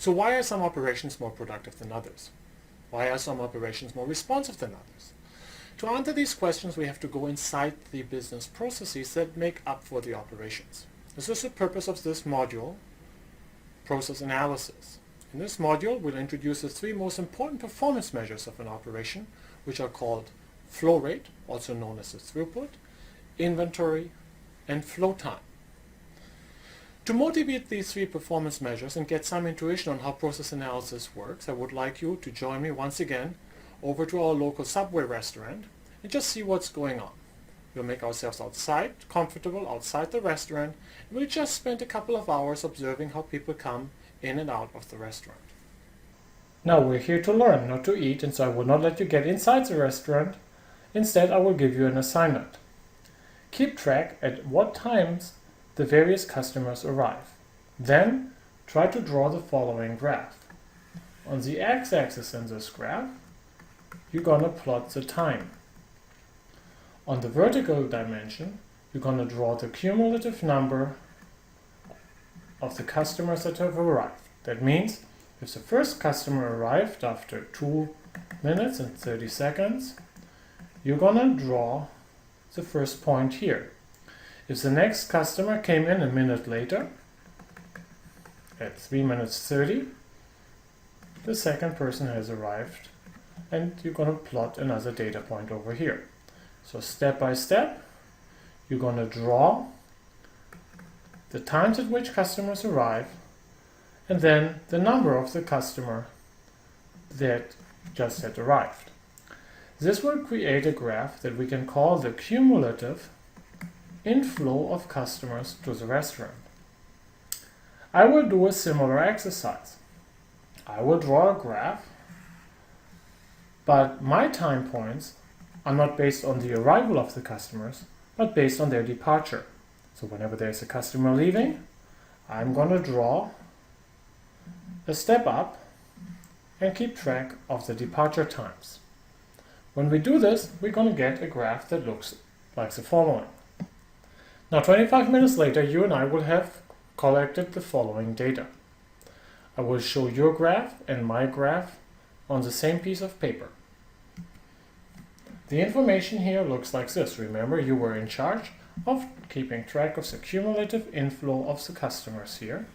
So why are some operations more productive than others? Why are some operations more responsive than others? To answer these questions, we have to go inside the business processes that make up for the operations. This is the purpose of this module, Process Analysis. In this module, we'll introduce the three most important performance measures of an operation, which are called flow rate, also known as the throughput, inventory, and flow time. To motivate these three performance measures and get some intuition on how process analysis works, I would like you to join me once again over to our local Subway restaurant and just see what's going on. We'll make ourselves comfortable outside the restaurant, and we'll just spend a couple of hours observing how people come in and out of the restaurant. Now we're here to learn, not to eat, and so I will not let you get inside the restaurant. Instead, I will give you an assignment. Keep track at what times the various customers arrive. Then try to draw the following graph. On the x-axis in this graph, you're going to plot the time. On the vertical dimension, you're going to draw the cumulative number of the customers that have arrived. That means if the first customer arrived after 2 minutes and 30 seconds, you're going to draw the first point here. If the next customer came in a minute later, at 3 minutes 30, the second person has arrived, and you're going to plot another data point over here. So step by step, you're going to draw the times at which customers arrive, and then the number of the customer that just had arrived. This will create a graph that we can call the cumulative inflow of customers to the restaurant. I will do a similar exercise. I will draw a graph, but my time points are not based on the arrival of the customers, but based on their departure. So whenever there's a customer leaving, I'm going to draw a step up and keep track of the departure times. When we do this, we're going to get a graph that looks like the following. Now 25 minutes later, you and I will have collected the following data. I will show your graph and my graph on the same piece of paper. The information here looks like this. Remember, you were in charge of keeping track of the cumulative inflow of the customers here,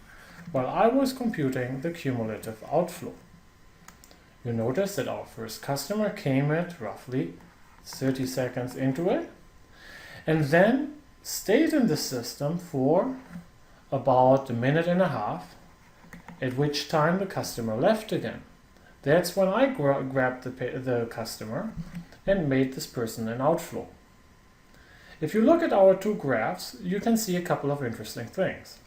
while I was computing the cumulative outflow. You notice that our first customer came at roughly 30 seconds into it, and then stayed in the system for about a minute and a half, at which time the customer left again. That's when I grabbed the customer and made this person an outflow. If you look at our two graphs, you can see a couple of interesting things.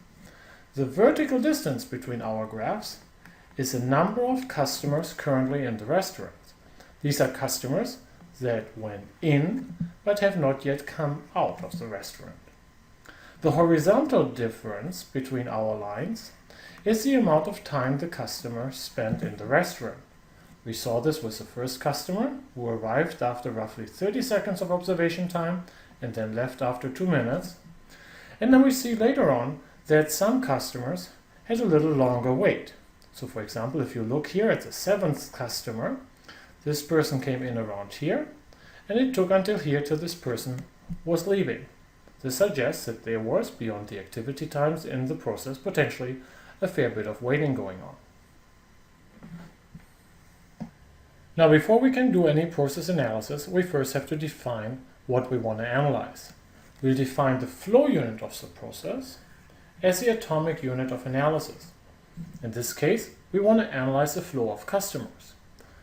The vertical distance between our graphs is the number of customers currently in the restaurant. These are customers that went in but have not yet come out of the restaurant. The horizontal difference between our lines is the amount of time the customer spent in the restaurant. We saw this with the first customer, who arrived after roughly 30 seconds of observation time and then left after 2 minutes. And then we see later on that some customers had a little longer wait. So for example, if you look here at the 7th customer, this person came in around here, and it took until here till this person was leaving. This suggests that there was, beyond the activity times in the process, potentially a fair bit of waiting going on. Now, before we can do any process analysis, we first have to define what we want to analyze. We'll define the flow unit of the process as the atomic unit of analysis. In this case, we want to analyze the flow of customers.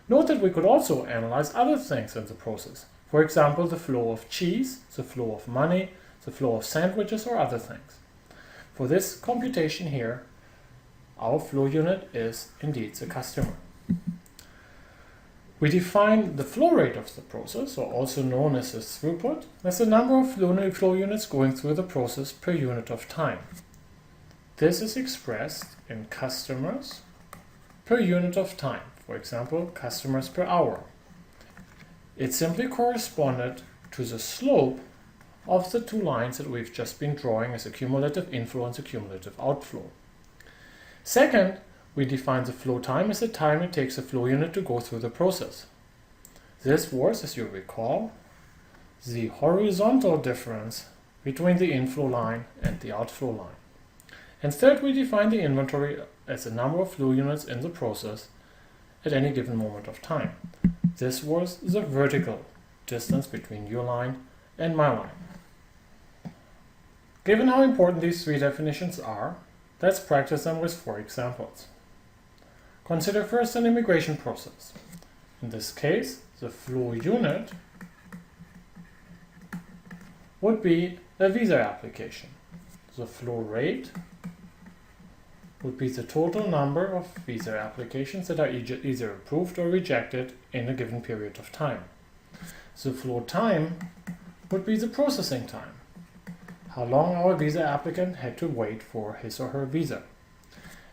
Note that we could also analyze other things in the process. For example, the flow of cheese, the flow of money, the flow of sandwiches, or other things. For this computation here, our flow unit is indeed the customer. We define the flow rate of the process, or also known as the throughput, as the number of flow units going through the process per unit of time. This is expressed in customers per unit of time. For example, customers per hour. It simply corresponded to the slope of the two lines that we've just been drawing as a cumulative inflow and a cumulative outflow. Second, we define the flow time as the time it takes a flow unit to go through the process. This was, as you recall, the horizontal difference between the inflow line and the outflow line. And third, we define the inventory as the number of flow units in the process at any given moment of time. This was the vertical distance between your line and my line. Given how important these three definitions are, let's practice them with 4 examples. Consider first an immigration process. In this case, the flow unit would be a visa application. The flow rate would be the total number of visa applications that are either approved or rejected in a given period of time. The flow time would be the processing time, how long our visa applicant had to wait for his or her visa.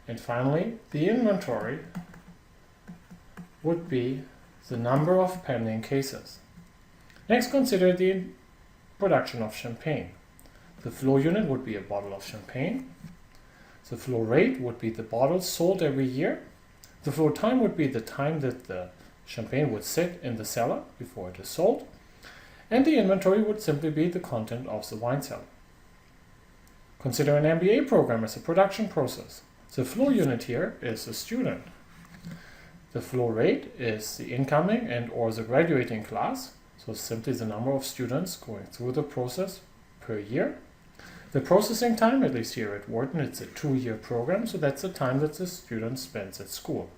And finally, the inventory would be the number of pending cases. Next, consider the production of champagne. The flow unit would be a bottle of champagne. The flow rate would be the bottles sold every year. The flow time would be the time that the champagne would sit in the cellar before it is sold. And the inventory would simply be the content of the wine cellar. Consider an MBA program as a production process. The flow unit here is the student. The flow rate is the incoming and or the graduating class, so simply the number of students going through the process per year. The processing time, at least here at Wharton, it's a 2-year program, so that's the time that the student spends at school.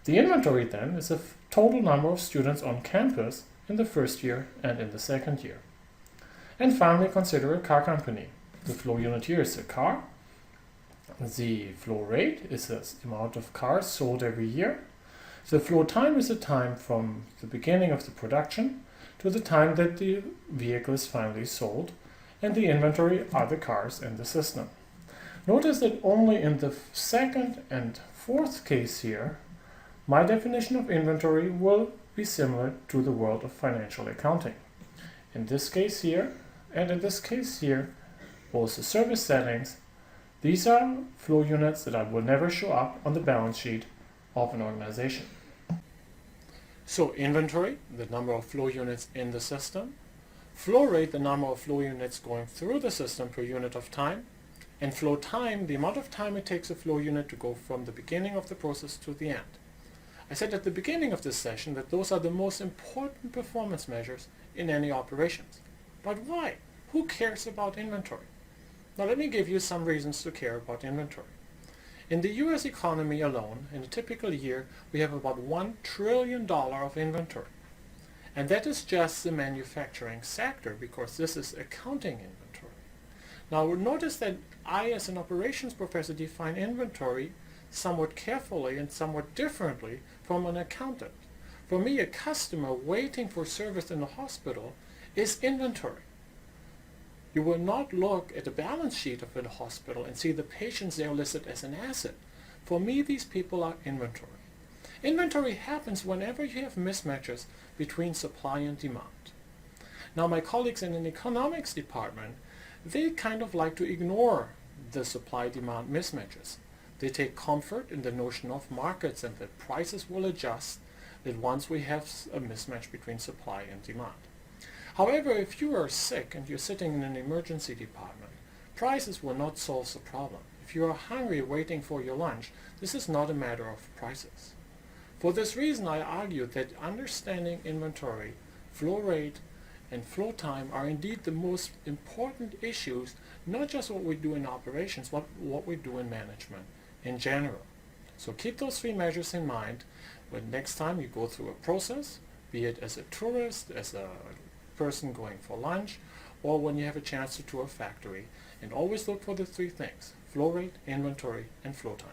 The inventory then is the total number of students on campus in the first year and in the second year. And finally, consider a car company. The flow unit here is a car. The flow rate is the amount of cars sold every year. The flow time is the time from the beginning of the production to the time that the vehicle is finally sold, and the inventory are the cars in the system. Notice that only in the second and fourth case here, my definition of inventory will be similar to the world of financial accounting. In this case here, and in this case here, both the service settings, these are flow units that will never show up on the balance sheet of an organization. So inventory, the number of flow units in the system. Flow rate, the number of flow units going through the system per unit of time. And flow time, the amount of time it takes a flow unit to go from the beginning of the process to the end. I said at the beginning of this session that those are the most important performance measures in any operations. But why? Who cares about inventory? Now let me give you some reasons to care about inventory. In the US economy alone, in a typical year, we have about $1 trillion of inventory. And that is just the manufacturing sector, because this is accounting inventory. Now notice that I, as an operations professor, define inventory somewhat carefully and somewhat differently from an accountant. For me, a customer waiting for service in a hospital is inventory. You will not look at the balance sheet of a hospital and see the patients there listed as an asset. For me, these people are inventory. Inventory happens whenever you have mismatches between supply and demand. Now, my colleagues in an economics department, they kind of like to ignore the supply-demand mismatches. They take comfort in the notion of markets and that prices will adjust that once we have a mismatch between supply and demand. However, if you are sick and you're sitting in an emergency department, prices will not solve the problem. If you are hungry waiting for your lunch, this is not a matter of prices. For this reason, I argue that understanding inventory, flow rate, and flow time are indeed the most important issues, not just what we do in operations, but what we do in management in general. So keep those 3 measures in mind when next time you go through a process, be it as a tourist, as a person going for lunch, or when you have a chance to tour a factory, and always look for the 3 things: flow rate, inventory, and flow time.